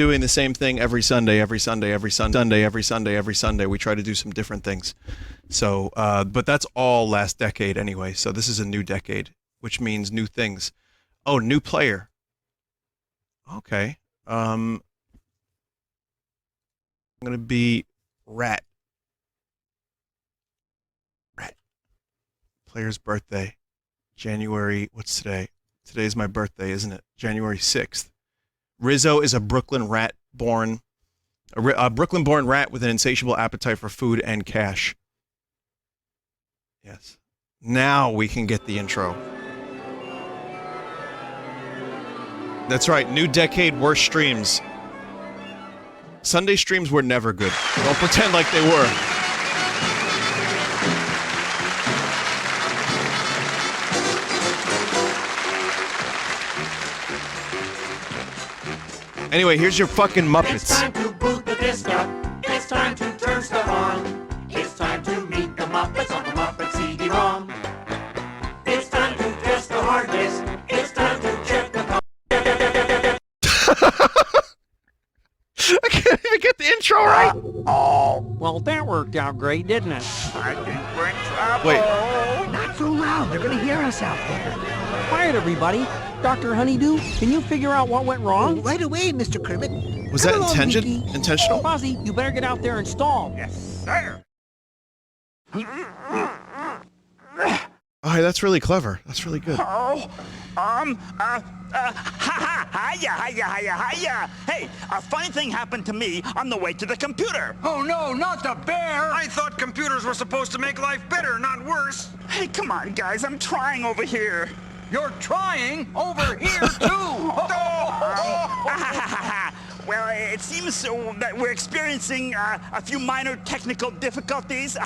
doing the same thing every Sunday. We try to do some different things. So, but that's all last decade anyway. So this is a new decade, which means new things. Oh, new player. Okay. I'm gonna be Rat. Player's birthday. January. What's today? Today's my birthday, isn't it? January 6th. Rizzo is a Brooklyn rat born. A Brooklyn-born rat with an insatiable appetite for food and cash. Yes. Now we can get the intro. That's right. New decade, worst streams. Sunday streams were never good. Don't pretend like they were. Anyway, here's your fucking Muppets. It's time to boot the disc up. It's time to turn stuff on. It's time to meet the Muppets on the Muppet CD-ROM. It's time to test the hard disk. It's time to check the... I can't even get the intro right. Oh, well, that worked out great, didn't it? I think we're in trouble. Wait. Not so loud. They're going to hear us out there. Quiet, everybody. Dr. Honeydew, can you figure out what went wrong? Right away, Mr. Kermit. Was that Come along, Pinky. intentional? Fozzie, you better get out there and stall. Yes, sir. Oh, hey, that's really clever. That's really good. Hiya. Hey, a funny thing happened to me on the way to the computer. Oh no, not the bear! I thought computers were supposed to make life better, not worse. Hey, come on, guys, I'm trying over here. You're trying over here too! Well, it seems that we're experiencing a few minor technical difficulties.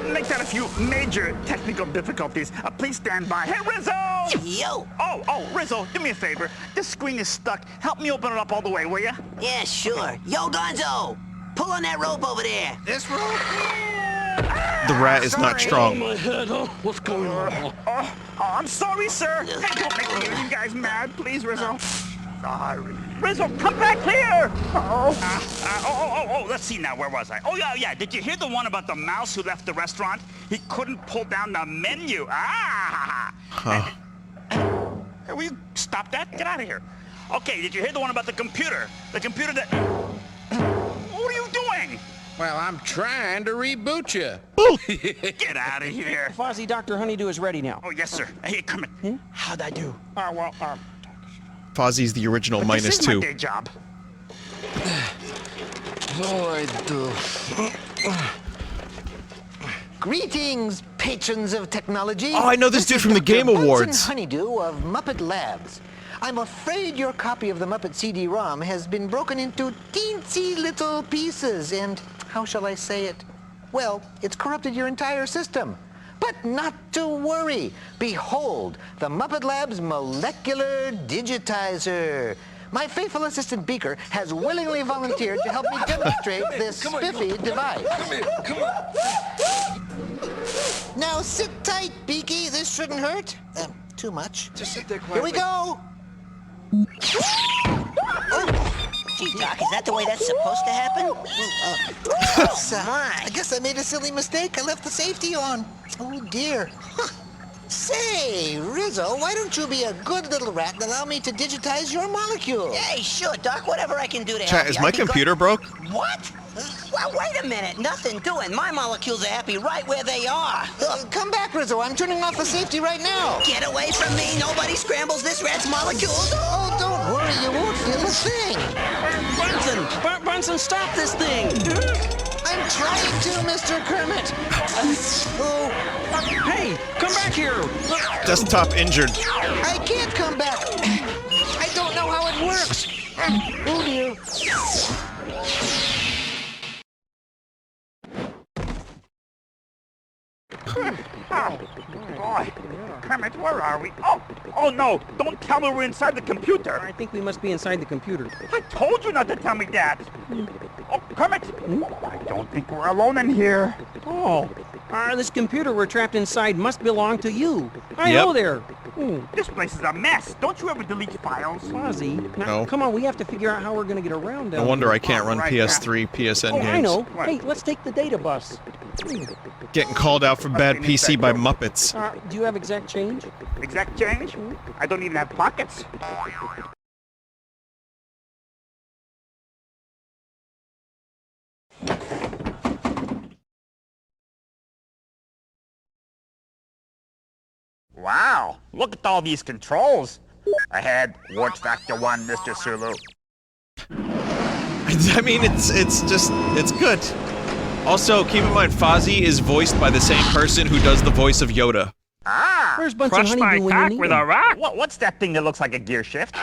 Make that a few major technical difficulties. Please stand by. Hey, Rizzo! Yo! Oh, Rizzo, do me a favor. This screen is stuck. Help me open it up all the way, will ya? Yeah, sure. Yo, Gonzo! Pull on that rope over there. This rope? The rat is not strong. my head, huh? What's going on? I'm sorry, sir. Hey, don't make you guys mad, please, Rizzo. Sorry. Rizzo, come back here! Let's see now, where was I? Oh, yeah, did you hear the one about the mouse who left the restaurant? He couldn't pull down the menu. Hey, will you stop that? Get out of here. Okay, did you hear the one about the computer? The computer that... What are you doing? Well, I'm trying to reboot you. Get out of here. Fozzie, Dr. Honeydew is ready now. Oh, yes, sir. Hey, Kermit, how'd I do? Fozzie's the original This minus is my 2. day job. I do. Greetings, patrons of technology. Oh, I know this dude from the Dr. Game Bunsen Awards. Honeydew of Muppet Labs. I'm afraid your copy of the Muppet CD-ROM has been broken into teensy little pieces, and how shall I say it? Well, it's corrupted your entire system. But not to worry. Behold, the Muppet Labs molecular digitizer. My faithful assistant Beaker has willingly volunteered to help me demonstrate this spiffy device. Come on. Now sit tight, Beaky. This shouldn't hurt. Too much. Just sit there Here we quietly. go. Gee, Doc, is that the way that's supposed to happen? I guess I made a silly mistake. I left the safety on. Oh, dear. Say, Rizzo, why don't you be a good little rat and allow me to digitize your molecule? Hey, sure, Doc, whatever I can do to Chat, help is you. my I'd be computer broke? What? Well, wait a minute. Nothing doing. My molecules are happy right where they are. Come back, Rizzo. I'm turning off the safety right now. Get away from me. Nobody scrambles this rat's molecules. Oh, don't worry. You won't feel a thing. Bunsen, stop this thing! I'm trying to, Mr. Kermit. Hey, come back here! Desktop injured. I can't come back. I don't know how it works. Oh, dear. Boy, Kermit, where are we? Oh no! Don't tell me we're inside the computer. I think we must be inside the computer. I told you not to tell me that. Oh, Kermit, I don't think we're alone in here. Oh, this computer we're trapped inside must belong to you. Yep. Hello there. This place is a mess. Don't you ever delete files? Fozzie, now, No. come on, we have to figure out how we're going to get around down No wonder here. I can't run Right, PS3, PSN Oh, games. I know. What? Hey, let's take the data bus. Getting called out for bad Okay, PC by Muppets. Do you have exact change? Exact change? I don't even have pockets. Wow, look at all these controls. Ahead, Wart Factor 1, Mr. Sulu. I mean, it's good. Also, keep in mind, Fozzie is voiced by the same person who does the voice of Yoda. Ah! Where's Bunsen Honeydew when you need him? rock? What's that thing that looks like a gear shift?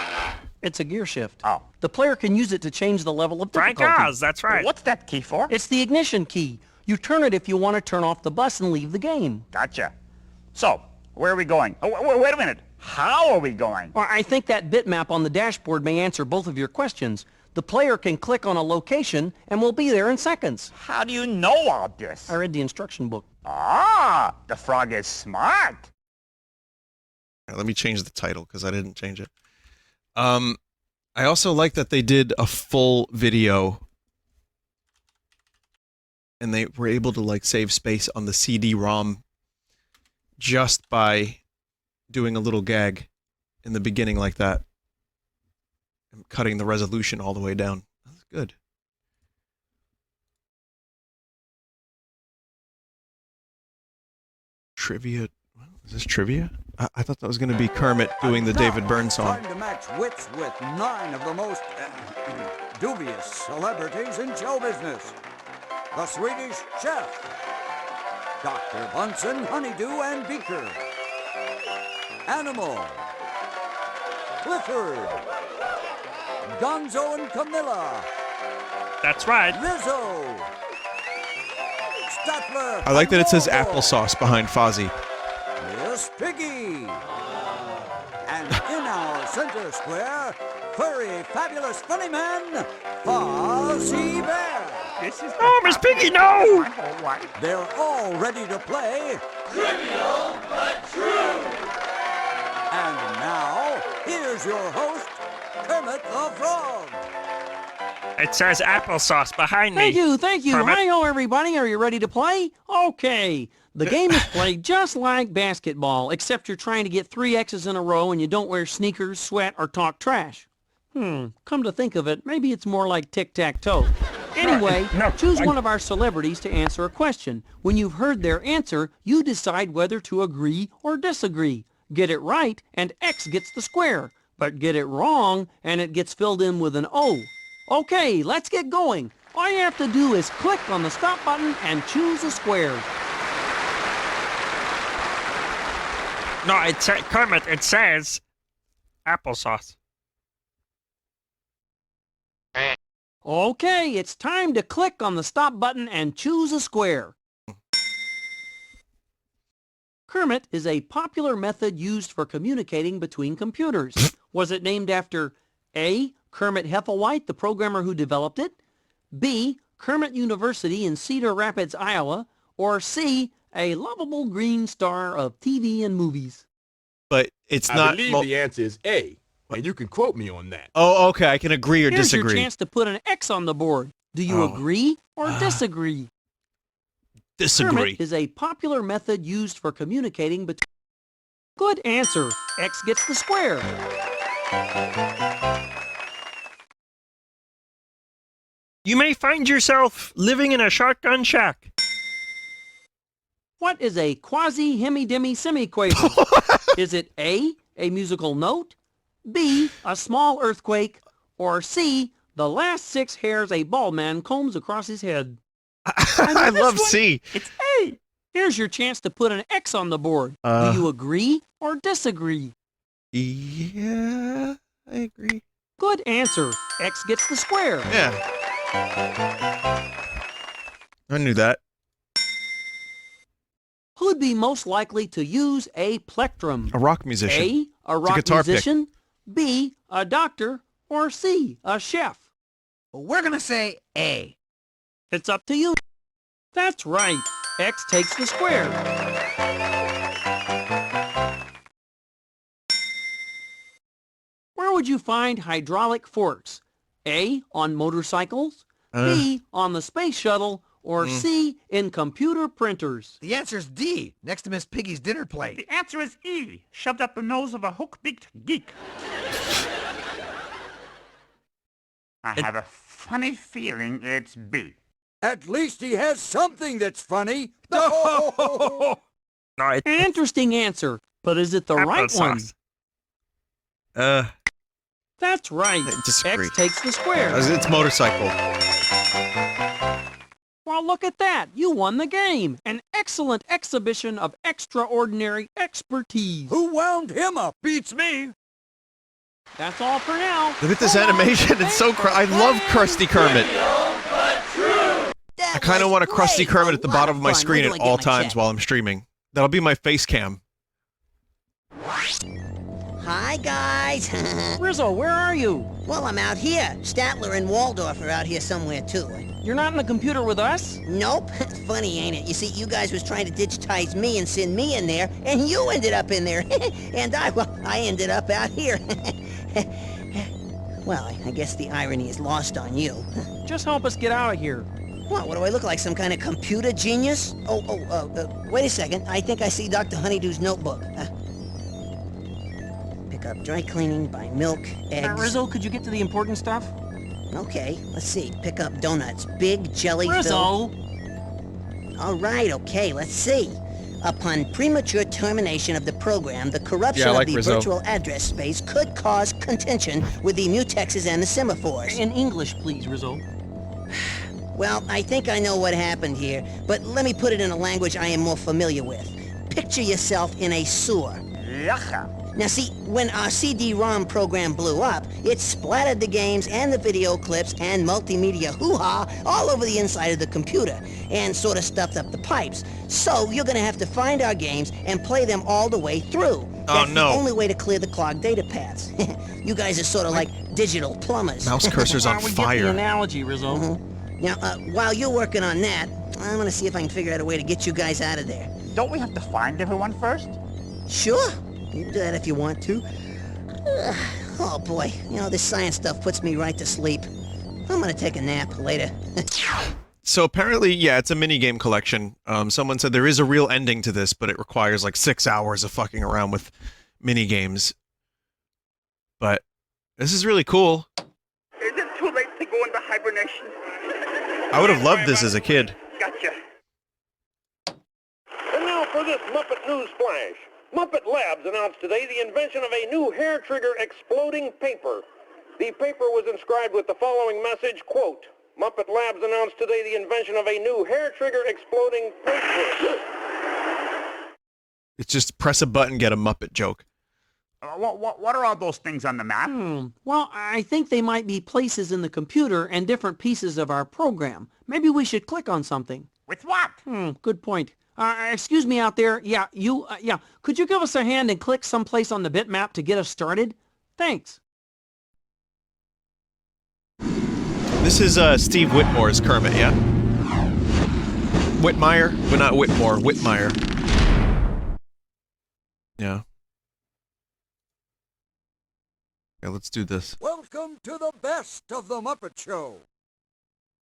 It's a gear shift. Oh. The player can use it to change the level of difficulty. that's right. What's that key for? It's the ignition key. You turn it if you want to turn off the bus and leave the game. Gotcha. So, where are we going? Oh, wait a minute. How are we going? Or I think that bitmap on the dashboard may answer both of your questions. The player can click on a location and we'll be there in seconds. How do you know all this? I read the instruction book. Ah, the frog is smart. Let me change the title because I didn't change it. I also like that they did a full video and they were able to like save space on the CD-ROM just by doing a little gag in the beginning like that. And cutting the resolution all the way down. That's good. Trivia. Is this trivia? I thought that was going to be Kermit doing the David Byrne song. Time to match wits with 9 of the most dubious celebrities in show business. The Swedish Chef, Dr. Bunsen, Honeydew, and Beaker. Animal, Clifford, Gonzo and Camilla. That's right. Rizzo, Statler. I like that it says and Waldorf. applesauce behind Fozzie. Miss Piggy. And in our center square, furry, fabulous, funny man, Fozzie Bear. This is Oh, Miss Piggy, no! my whole life. They're all ready to play. Trivial but true. And now, here's your host, Kermit the Frog. It says applesauce behind me. Thank you. Kermit. Hi-ho, everybody. Are you ready to play? Okay. The game is played just like basketball, except you're trying to get 3 X's in a row and you don't wear sneakers, sweat, or talk trash. Come to think of it, maybe it's more like tic-tac-toe. Anyway, choose one of our celebrities to answer a question. When you've heard their answer, you decide whether to agree or disagree. Get it right, and X gets the square. But get it wrong, and it gets filled in with an O. Okay, let's get going. All you have to do is click on the stop button and choose a square. No, Kermit, it says applesauce. Okay, it's time to click on the stop button and choose a square. Kermit is a popular method used for communicating between computers. Was it named after A, Kermit Heffelwhite, the programmer who developed it, B, Kermit University in Cedar Rapids, Iowa, or C, a lovable green star of TV and movies? But it's I not... believe the answer is A, and you can quote me on that. Oh, okay. I can agree or Here's disagree. your chance to put an X on the board. Do you agree or disagree? Disagree. Kermit is a popular method used for communicating between... Good answer. X gets the square. You may find yourself living in a shotgun shack. What is a quasi-hemi-demi semiquaver? Is it A, a musical note, B, a small earthquake, or C, the last 6 hairs a bald man combs across his head? I love C. It's A. Here's your chance to put an X on the board. Do you agree or disagree? Yeah, I agree. Good answer. X gets the square. Yeah. I knew that. Who'd be most likely to use a plectrum? A rock musician. A, a rock guitar pick. musician, B, a doctor, or C, a chef? We're gonna say A. It's up to you. That's right. X takes the square. would you find hydraulic forks? A, on motorcycles, B, on the space shuttle, or C, in computer printers? The answer's D, next to Miss Piggy's dinner plate. The answer is E, shoved up the nose of a hook-beaked geek. I have a funny feeling it's B. At least he has something that's funny. No, Interesting answer, but is it the right one? That's right. I disagree. X takes the square. It's motorcycle. Well, look at that. You won the game. An excellent exhibition of extraordinary expertise. Who wound him up? Beats me. That's all for now. Look at this animation. It's so I love Krusty Kermit. I kind of want a Krusty Kermit at the bottom of my screen at all times while I'm streaming. That'll be my face cam. Hi, guys. Rizzo, where are you? Well, I'm out here. Statler and Waldorf are out here somewhere, too. You're not in the computer with us? Nope. It's funny, ain't it? You see, you guys was trying to digitize me and send me in there, and you ended up in there. And I ended up out here. Well, I guess the irony is lost on you. Just help us get out of here. What do I look like, some kind of computer genius? Wait a second. I think I see Dr. Honeydew's notebook. Pick up dry cleaning, buy milk, eggs. Rizzo, could you get to the important stuff? Okay, let's see. Pick up donuts. Big jelly Rizzo! All right, okay, let's see. Upon premature termination of the program, the corruption of the virtual address space could cause contention with the mutexes and the semaphores. In English, please, Rizzo. Well, I think I know what happened here, but let me put it in a language I am more familiar with. Picture yourself in a sewer. Now see, when our CD-ROM program blew up, it splattered the games and the video clips and multimedia hoo-ha all over the inside of the computer and sort of stuffed up the pipes. So you're gonna have to find our games and play them all the way through. That's the only way to clear the clogged data paths. You guys are sort of like digital plumbers. Mouse cursor's on We fire. get the analogy, Rizzo. Now, while you're working on that, I'm gonna see if I can figure out a way to get you guys out of there. Don't we have to find everyone first? Sure. You can do that if you want to. Oh boy, this science stuff puts me right to sleep. I'm gonna take a nap later. So apparently, yeah, it's a minigame collection. Someone said there is a real ending to this, but it requires like 6 hours of fucking around with minigames. But this is really cool. Is it too late to go into hibernation? I would have loved this as a kid. Gotcha. And now for this Muppet News Flash. Muppet Labs announced today the invention of a new hair trigger exploding paper. The paper was inscribed with the following message, quote, Muppet Labs announced today the invention of a new hair trigger exploding paper. It's just press a button, get a Muppet joke. What are all those things on the map? Well, I think they might be places in the computer and different pieces of our program. Maybe we should click on something. With what? Good point. Excuse me out there. Yeah, could you give us a hand and click someplace on the bitmap to get us started? Thanks. This is Steve Whitmore's Kermit, yeah? Whitmire? But not Whitmore, Whitmire. Yeah. Yeah, let's do this. Welcome to the best of the Muppet Show.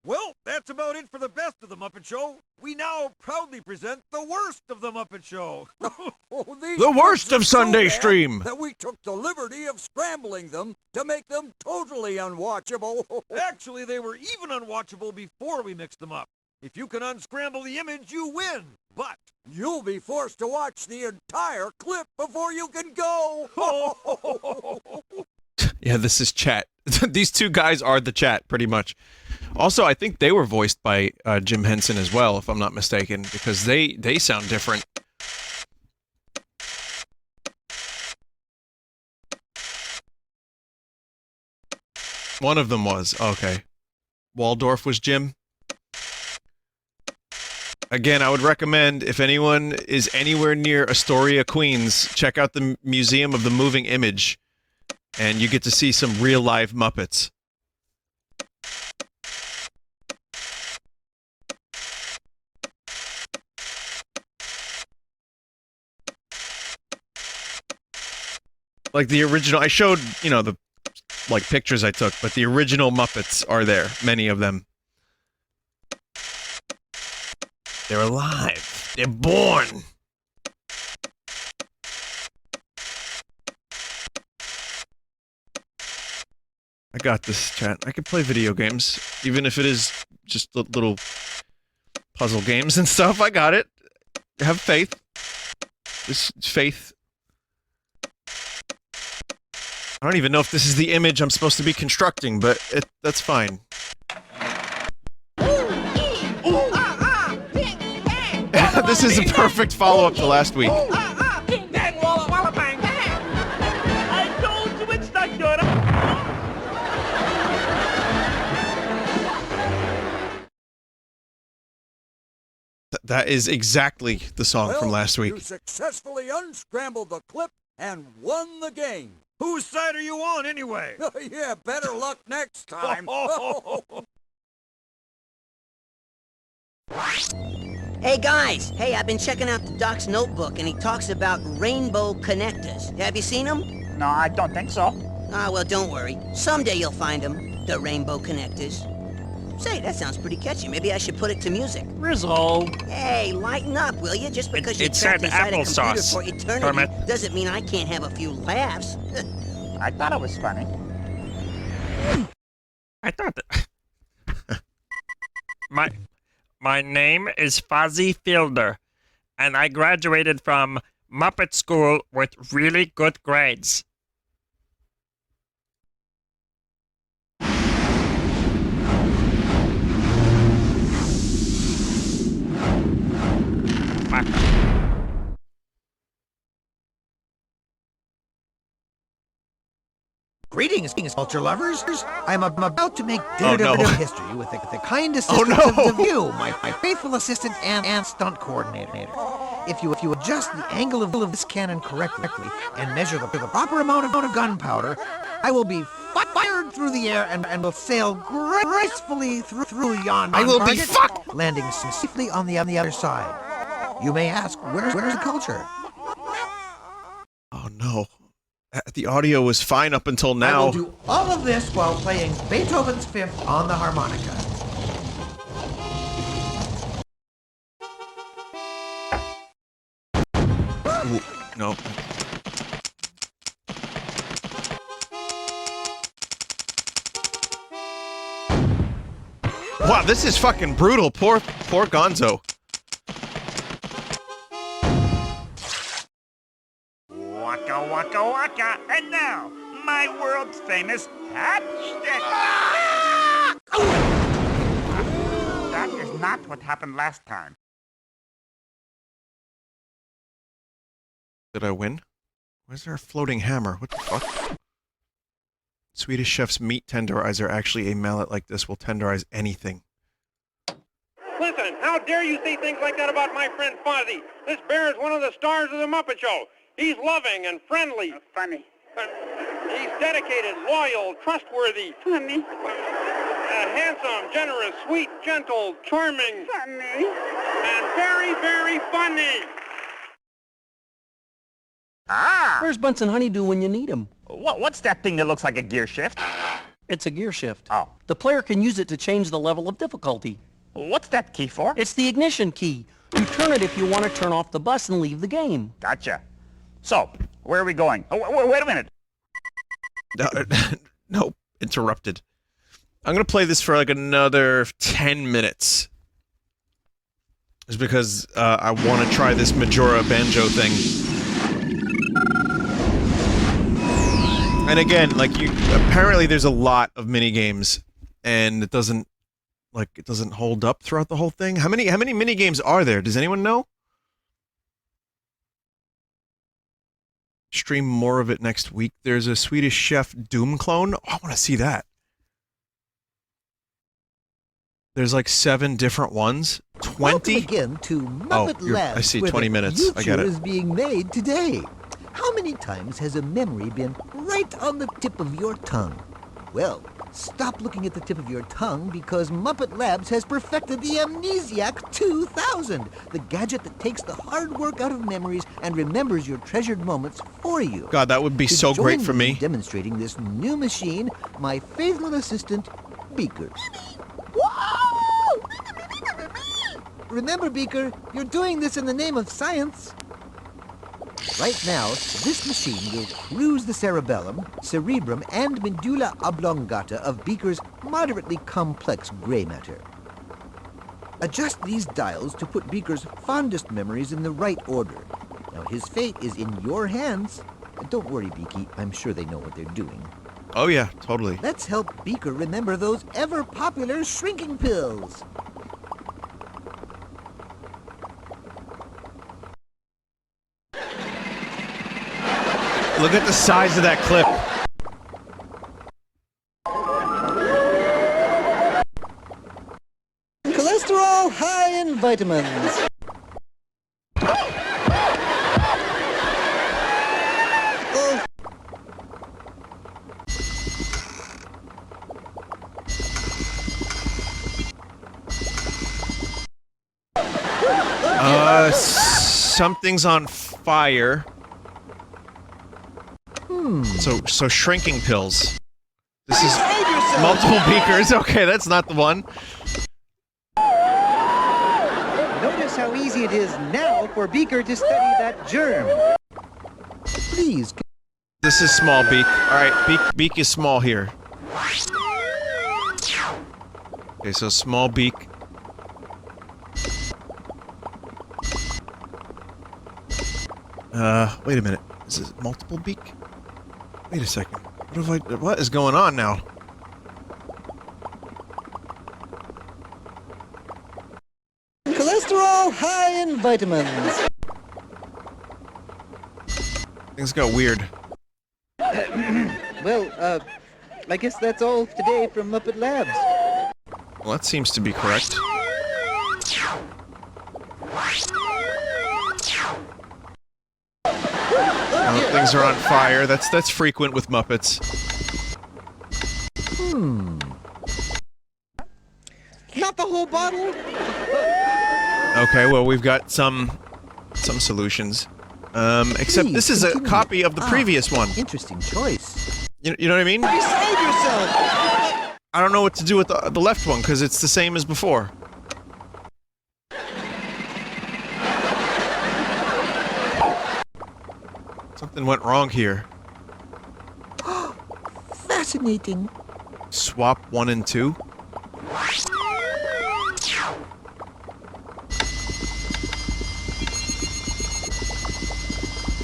Well, that's about it for the best of the Muppet Show. We now proudly present the worst of the Muppet Show. The worst of Sunday Stream! That we took the liberty of scrambling them to make them totally unwatchable. Actually, they were even unwatchable before we mixed them up. If you can unscramble the image, you win. But you'll be forced to watch the entire clip before you can go. Yeah, this is chat. These two guys are the chat, pretty much. Also, I think they were voiced by Jim Henson as well, if I'm not mistaken, because they sound different. One of them was. Okay. Waldorf was Jim. Again, I would recommend, if anyone is anywhere near Astoria, Queens, check out the Museum of the Moving Image, and you get to see some real live Muppets. Like the original, I showed, the like pictures I took, but the original Muppets are there. Many of them. They're alive. They're born. I got this, chat. I can play video games, even if it is just little puzzle games and stuff. I got it. Have faith. This is faith. I don't even know if this is the image I'm supposed to be constructing, but that's fine. This is a perfect follow-up to last week. I told you it's not good. That is exactly the song from last week. You successfully unscrambled the clip and won the game. Whose side are you on, anyway? Yeah, better luck next time. Hey guys, hey, I've been checking out the Doc's notebook and he talks about rainbow connectors. Have you seen them? No, I don't think so. Ah, well, don't worry. Someday you'll find them, the rainbow connectors. Say, that sounds pretty catchy. Maybe I should put it to music. Rizzo. Hey, lighten up, will you? Just because you're It trapped said inside a computer applesauce, for eternity Kermit. doesn't mean I can't have a few laughs. I thought it was funny. I thought that. My name is Fozzie Fielder, and I graduated from Muppet School with really good grades. Greetings, culture lovers. I'm about to make Oh, no. history with the kind assistance of you, my faithful assistant and stunt coordinator. If you adjust the angle of this cannon correctly and measure the proper amount of gunpowder, I will be fired through the air and will sail gracefully through yon I will be target, landing safely on the other side. You may ask, where's the culture? Oh no. The audio was fine up until I now. will do all of this while playing Beethoven's Fifth on the harmonica. Ooh, no. Wow, this is fucking brutal. Poor Gonzo. Waka waka waka, and now my world's famous hat stick. That is not what happened last time. Did I win? Where's there a floating hammer? What the fuck? Swedish chef's meat tenderizer. Actually, a mallet like this will tenderize anything. Listen, how dare you say things like that about my friend Fozzie? This bear is one of the stars of the Muppet Show. He's loving and friendly. Funny. He's dedicated, loyal, trustworthy. Funny. Handsome, generous, sweet, gentle, charming. Funny. And very, very funny. Ah! Where's Bunsen Honeydew when you need him? What's that thing that looks like a gear shift? It's a gear shift. Oh. The player can use it to change the level of difficulty. What's that key for? It's the ignition key. You turn it if you want to turn off the bus and leave the game. Gotcha. So, where are we going? Oh, wait a minute. No, interrupted. I'm gonna play this for like another 10 minutes. Just because I want to try this Majora banjo thing. And again, like apparently there's a lot of mini games, and it doesn't hold up throughout the whole thing. How many mini games are there? Does anyone know? Stream more of it next week. There's a Swedish Chef Doom clone. Oh, I want to see that. There's like 7 different ones. 20? Welcome again to Muppet Labs, I see, where 20 the minutes. I get future it. is being made today. How many times has a memory been right on the tip of your tongue? Well, Stop looking at the tip of your tongue because Muppet Labs has perfected the Amnesiac 2000, the gadget that takes the hard work out of memories and remembers your treasured moments for you. God, that would be To so great join for me. in demonstrating this new machine, my faithful assistant, Beaker. Remember, Beaker, you're doing this in the name of science. Right now, this machine will cruise the cerebellum, cerebrum, and medulla oblongata of Beaker's moderately complex gray matter. Adjust these dials to put Beaker's fondest memories in the right order. Now, his fate is in your hands. Don't worry, Beaky. I'm sure they know what they're doing. Oh yeah, totally. Let's help Beaker remember those ever-popular shrinking pills. Look at the size of that clip. Cholesterol high in vitamins. Something's on fire. So shrinking pills. This is multiple beakers. Okay, that's not the one. Notice how easy it is now for Beaker to study that germ. Please. This is small beak. Alright, beak is small here. Okay, so small beak. Wait a minute. Is this multiple beak? Wait a second. What is going on now? Cholesterol high in vitamins. Things got weird. Well, I guess that's all today from Muppet Labs. Well, that seems to be correct. Oh, things are on fire. That's frequent with Muppets. Not the whole bottle. Okay, well we've got some solutions. Except Please, this is a continue. copy of the previous one. Interesting choice. You know what I mean? Beside yourself. I don't know what to do with the left one because it's the same as before. Something went wrong here. Fascinating. Swap 1 and 2.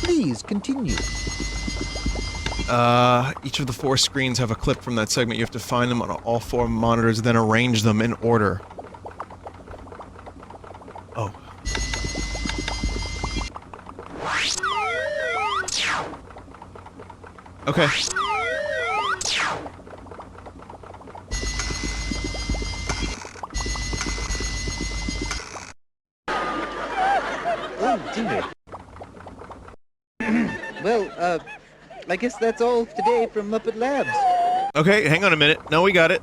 Please continue. Each of the 4 screens have a clip from that segment. You have to find them on all 4 monitors, then arrange them in order. Oh. Okay. Oh, dear. Well, I guess that's all today from Muppet Labs. Okay, hang on a minute. No, we got it.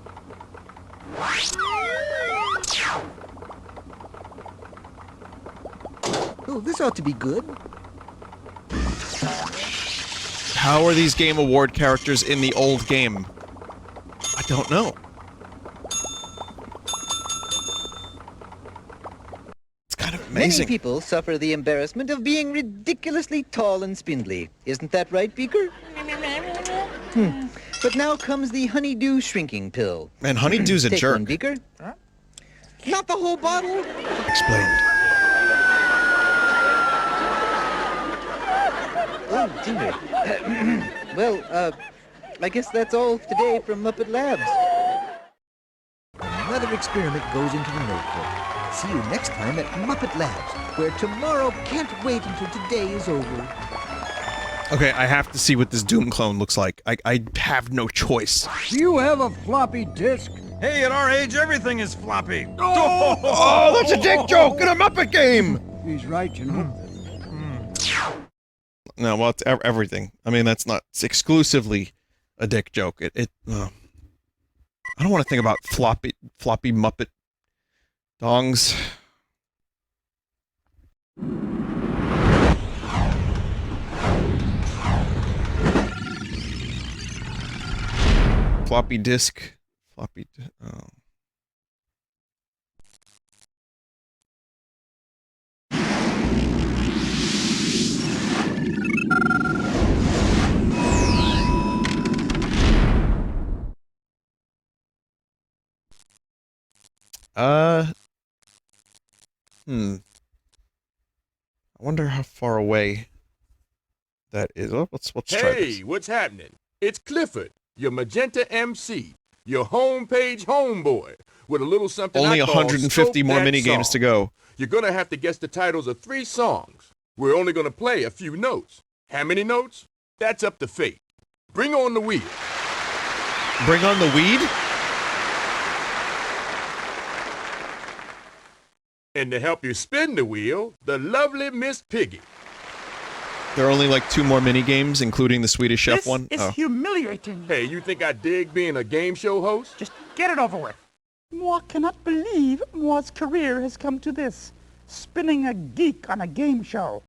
Oh, this ought to be good. How are these Game Award characters in the old game? I don't know. It's kind of amazing. Many people suffer the embarrassment of being ridiculously tall and spindly. Isn't that right, Beaker? But now comes the honeydew shrinking pill. Man, Honeydew's a Take jerk. one, Beaker. Not the whole bottle. Explained. Oh, dear. Well, I guess that's all today from Muppet Labs. Another experiment goes into the notebook. See you next time at Muppet Labs, where tomorrow can't wait until today is over. Okay, I have to see what this Doom clone looks like. I have no choice. Do you have a floppy disk? Hey, at our age, everything is floppy. Oh, that's a dick joke in a Muppet game! He's right, you know. No, well, it's everything. I mean, it's exclusively a dick joke. I don't want to think about floppy Muppet dongs. Floppy disk. Oh. I wonder how far away that is. Oh, let's try this. Hey, what's happening? It's Clifford, your Magenta MC, your homepage homeboy, with a little something Only I call 150 Scope more That mini games Song. to go. You're gonna have to guess the titles of 3 songs. We're only gonna play a few notes. How many notes? That's up to fate. Bring on the wheel. Bring on the weed? And to help you spin the wheel, the lovely Miss Piggy. There are only like 2 more mini games, including the Swedish Chef one. It's Oh. humiliating. Hey, you think I dig being a game show host? Just get it over with. Moi cannot believe Moi's career has come to this. Spinning a geek on a game show.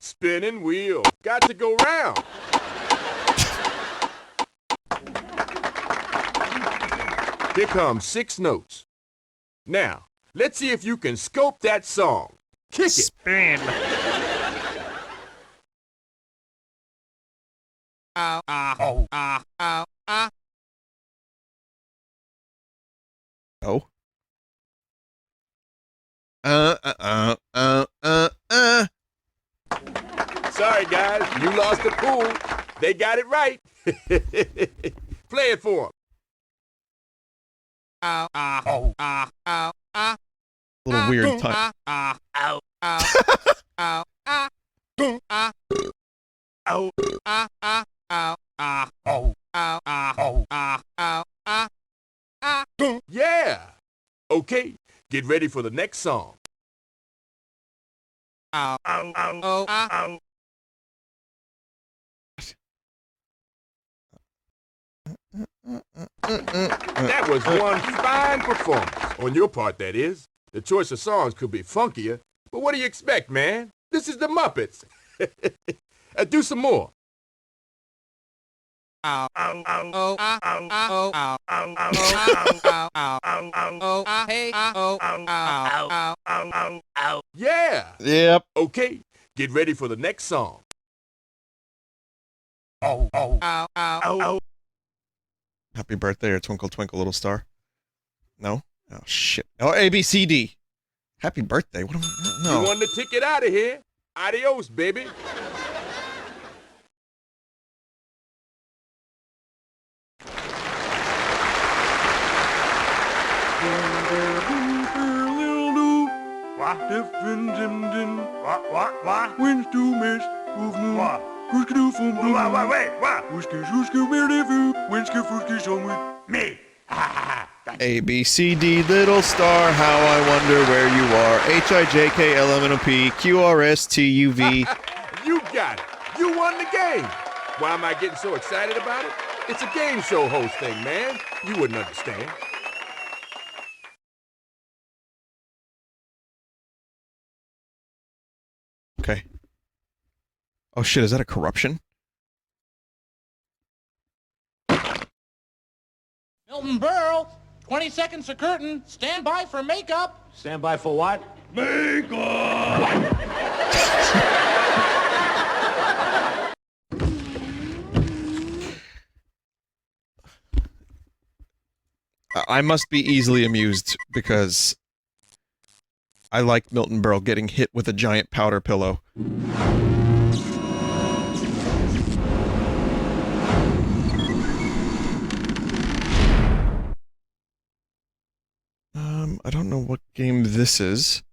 Spinning wheel. Got to go round. Here come 6 notes. Now, let's see if you can scope that song. Kick it. Spin. Oh. Sorry, guys. You lost the pool. They got it right. Play it for them. Little weird time. Yeah. Okay, get ready for the next song. That was one fine performance. On your part, that is. The choice of songs could be funkier, but what do you expect, man? This is the Muppets. Do some more. Yeah. Yep. Okay, get ready for the next song. Happy birthday or Twinkle Twinkle Little Star. No? Oh, shit. Oh, A, B, C, D. Happy birthday. What am I? No. You won the ticket out of here. Adios, baby. Me. A, B, C, D, little star, how I wonder where you are. H, I, J, K, L, M, N, O, P, Q, R, S, T, U, V. You got it. You won the game. Why am I getting so excited about it? It's a game show host thing, man. You wouldn't understand. Okay. Oh, shit, is that a corruption? Milton Berle, 20 seconds to curtain. Stand by for makeup. Stand by for what? I must be easily amused because I like Milton Berle getting hit with a giant powder pillow. I don't know what game this is.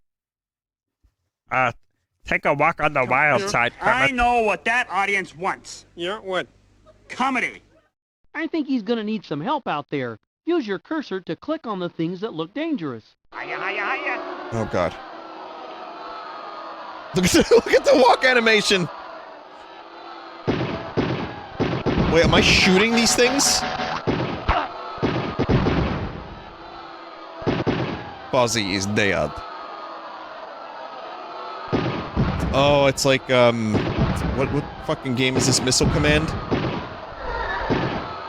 Take a walk on the wild side, I Kermit. know what that audience wants. Yeah, what? Comedy. I think he's gonna need some help out there. Use your cursor to click on the things that look dangerous. Hiya, hiya, hiya. Oh, God. Look at the walk animation! Wait, am I shooting these things? Fozzie is dead. Oh, it's like, what fucking game is this? Missile Command?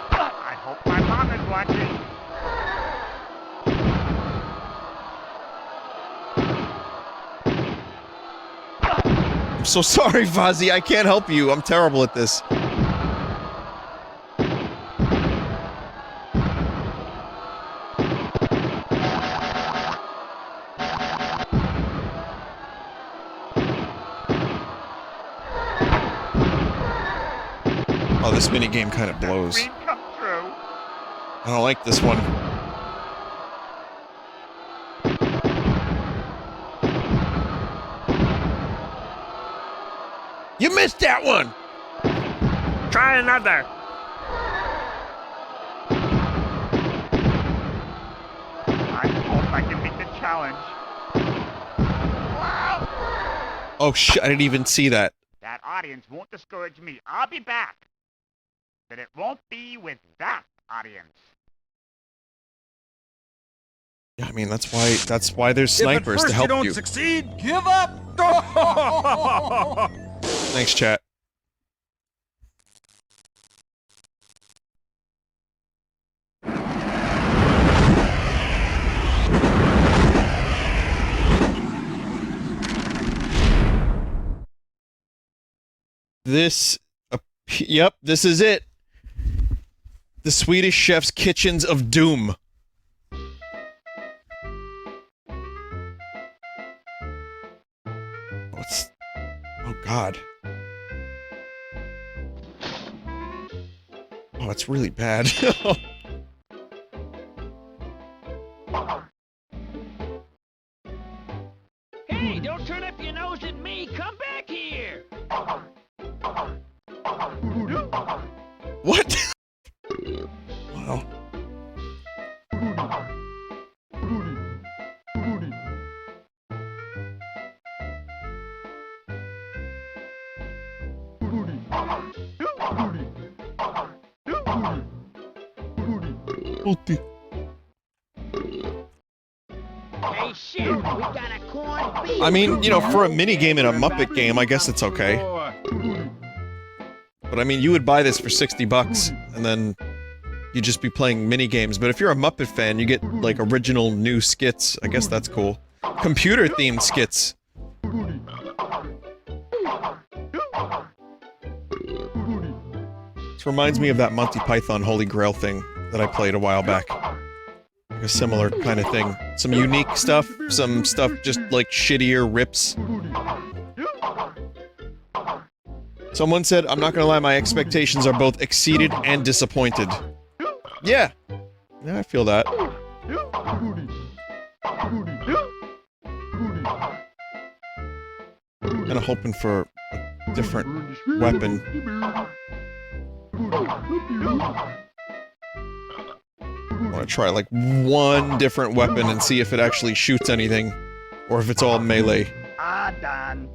I hope my mom is watching. I'm so sorry, Fozzie. I can't help you. I'm terrible at this. Oh, this minigame kind of blows. Dream come true. I don't like this one. You missed that one! Try another. I hope I can meet the challenge. Wow! Oh shit, I didn't even see that. That audience won't discourage me. I'll be back. But it won't be with that audience. Yeah, I mean, that's why there's snipers to help If at first you don't you. succeed, give up! Thanks, chat. This, yep, this is it. The Swedish Chef's Kitchens of Doom. What's... Oh, God. Oh, it's really bad. Hey, don't turn up your nose at me. Come back here. What? Wow. Hey, Chef, we got a corned beef. I mean, you know, for a minigame in a Muppet game, I guess it's okay. But I mean, you would buy this for 60 bucks, and then you'd just be playing minigames. But if you're a Muppet fan, you get, like, original new skits. I guess that's cool. Computer-themed skits. This reminds me of that Monty Python Holy Grail thing that I played a while back. Like a similar kind of thing. Some unique stuff, some stuff just, like, shittier rips. Someone said, I'm not gonna lie, my expectations are both exceeded and disappointed. Yeah. Yeah, I feel that. Kinda hoping for a different weapon. I wanna try, like, one different weapon and see if it actually shoots anything. Or if it's all melee. Ah, done.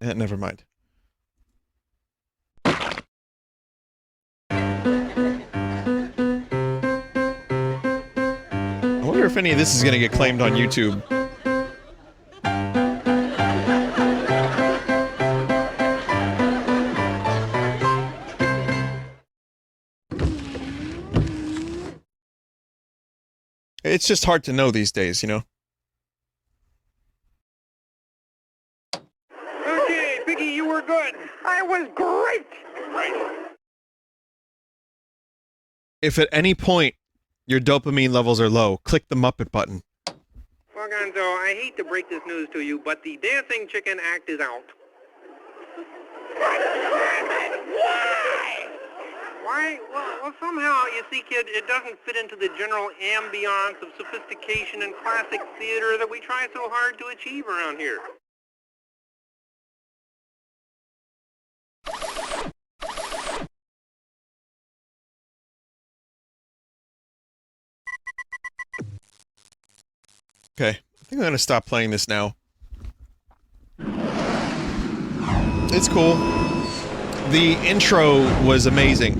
Never mind. I wonder if any of this is gonna get claimed on YouTube. It's just hard to know these days, you know? Okay, Piggy, you were good. I was great. If at any point your dopamine levels are low, click the Muppet button. Well, Gonzo, I hate to break this news to you, but the dancing chicken act is out. Why? Well, somehow, you see, kid, it doesn't fit into the general ambiance of sophistication and classic theater that we try so hard to achieve around here. Okay, I think I'm gonna stop playing this now. It's cool. The intro was amazing.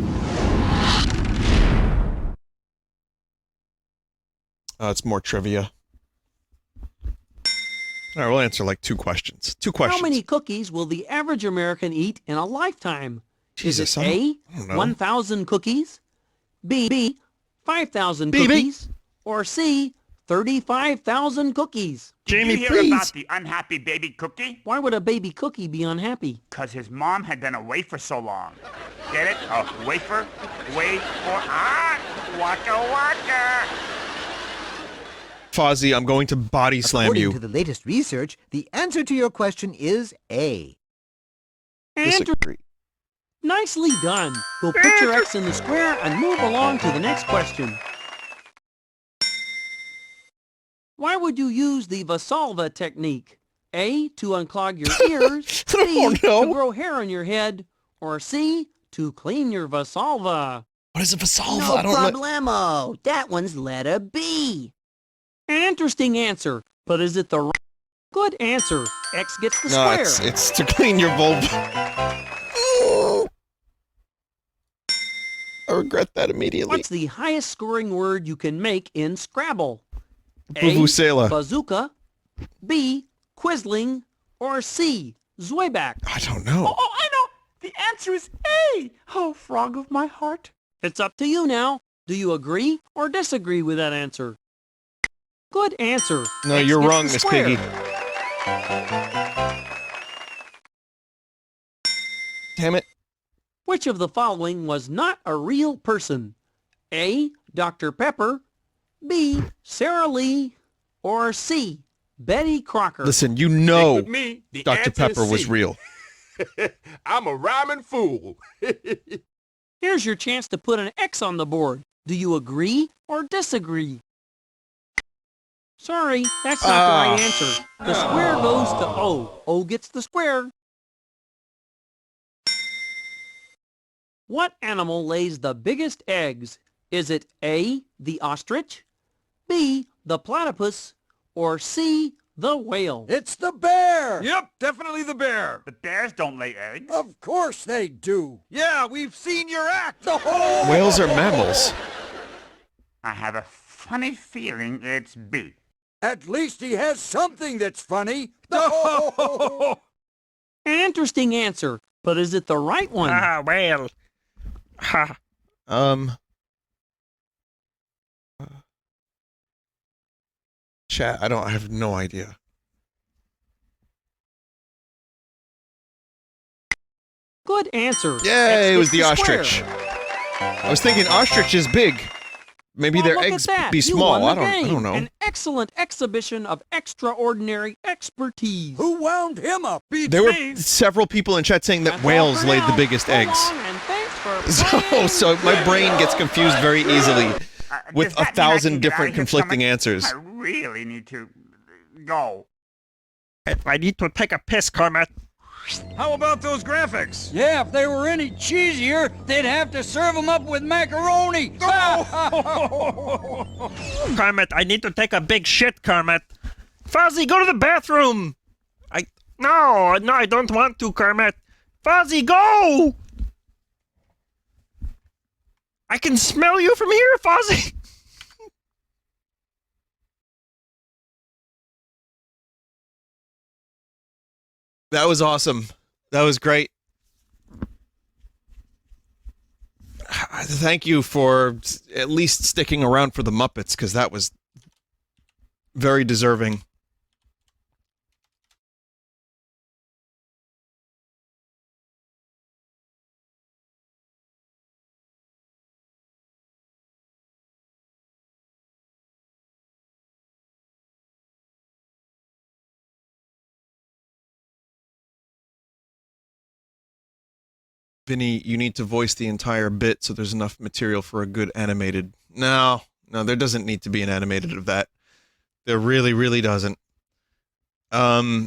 It's more trivia. All right, we'll answer like 2 questions. 2 questions. How many cookies will the average American eat in a lifetime? Jesus, Is it A, I don't know. 1,000 cookies, B, 5,000 cookies, or C, 35,000 cookies? Did you hear about the unhappy baby cookie? Why would a baby cookie be unhappy? Because his mom had been away for so long. Get it? A wafer? Wait for... Waka waka! Fozzie, I'm going to body slam you. According to the latest research, the answer to your question is A. Disagree. Nicely done. We'll put your X in the square and move along to the next question. Why would you use the Vinesauce technique? A, to unclog your ears, B, to grow hair on your head, or C, to clean your Vinesauce? What is a Vinesauce? No problemo. That one's letter B. Interesting answer, but is it the right? Good answer. X gets the No, square. it's to clean your vulva. I regret that immediately. What's the highest scoring word you can make in Scrabble? A, Vuvuzela. bazooka, B, quisling, or C, zwieback? I don't know. Oh, I know! The answer is A! Oh, frog of my heart. It's up to you now. Do you agree or disagree with that answer? Good answer. No, X you're gets wrong, the Miss square. Piggy. Damn it. Which of the following was not a real person? A, Dr. Pepper, B, Sarah Lee, or C, Betty Crocker? Listen, you know With me, the Dr. answer is Pepper was C. real. I'm a rhyming fool. Here's your chance to put an X on the board. Do you agree or disagree? Sorry, that's not the right answer. The square goes to O. O gets the square. What animal lays the biggest eggs? Is it A, the ostrich, B, the platypus, or C, the whale? It's the bear! Yep, definitely the bear. The bears don't lay eggs. Of course they do. Yeah, we've seen your act. Whales are mammals. I have a funny feeling it's B. At least he has something that's funny. An interesting answer, but is it the right one? Whale. Ha. Chat, I have no idea. Good answer. Yay, X it was gets the square. ostrich. I was thinking ostrich is big. Maybe Well, their look at eggs that. be You small. won the I game. don't know. An excellent exhibition of extraordinary expertise. Who wound him up? There were several people in chat saying that That's all whales for laid the now. biggest So eggs. long, and thanks for playing. So my brain gets confused very easily with Does that mean I 1,000 can get out different of here, conflicting Summit? answers. I really need to go. I need to take a piss, Kermit. How about those graphics? Yeah, if they were any cheesier, they'd have to serve them up with macaroni. Kermit, I need to take a big shit, Kermit. Fozzie, go to the bathroom. No, I don't want to, Kermit. Fozzie, go! I can smell you from here, Fozzie. That was awesome. That was great. Thank you for at least sticking around for the Muppets, because that was very deserving. Vinny, you need to voice the entire bit so there's enough material for a good animated. No, there doesn't need to be an animated of that. There really, really doesn't. Okay.